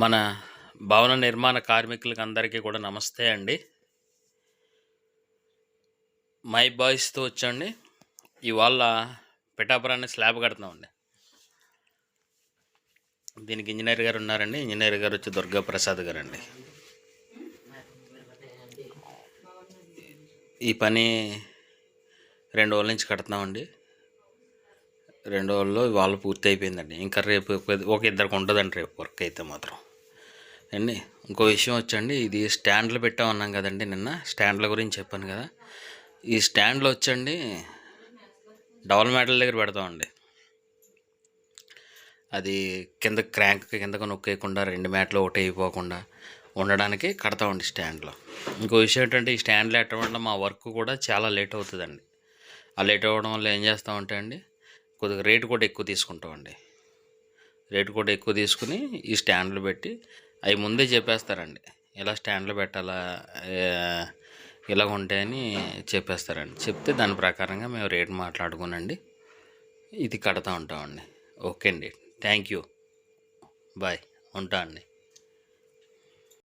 మన భవన నిర్మాణ కార్మికులకి అందరికీ కూడా నమస్తే అండి. మై బాయ్స్తో వచ్చండి. ఇవాళ పిఠాపురాన్ని స్లాబ్ కడుతున్నామండి. దీనికి ఇంజనీర్ గారు ఉన్నారండి. ఇంజనీర్ గారు వచ్చి దుర్గా ప్రసాద్ గారు అండి. ఈ పని 2 రోజుల నుంచి కడుతున్నామండి. 2 రోజుల్లో ఇవాళ పూర్తి అయిపోయిందండి. ఇంకా రేపు ఒక ఇద్దరికి ఉంటుందండి రేపు వర్క్ అయితే మాత్రం అండి. ఇంకో విషయం వచ్చండి, ఇది స్టాండ్లు పెట్టామన్నాం కదండి నిన్న. స్టాండ్ల గురించి చెప్పాను కదా. ఈ స్టాండ్లు వచ్చండి డబల్ మేటల దగ్గర పెడతామండి. అది కింద క్రాంక్ కిందకు నొక్కేయకుండా 2 మేటలు ఒకటి అయిపోకుండా ఉండడానికి కడతామండి స్టాండ్లో. ఇంకో విషయం ఏంటంటే, ఈ స్టాండ్లు పెట్టడం వల్ల మా వర్క్ కూడా చాలా లేట్ అవుతుందండి. ఆ లేట్ అవ్వడం వల్ల ఏం చేస్తామంటే అండి, కొద్దిగా రేటు కూడా ఎక్కువ తీసుకుంటామండి. రేటు కూడా ఎక్కువ తీసుకుని ఈ స్టాండ్లు పెట్టి అవి ముందే చెప్పేస్తారండి, ఇలా స్టాండ్లు పెట్టాలా, ఇలా ఉంటాయని చెప్పేస్తారండి. చెప్తే దాని ప్రకారంగా మేము రేటు మాట్లాడుకునండి ఇది కడతా ఉంటామండి. ఓకే అండి, థ్యాంక్ యూ, బాయ్, ఉంటా అండి.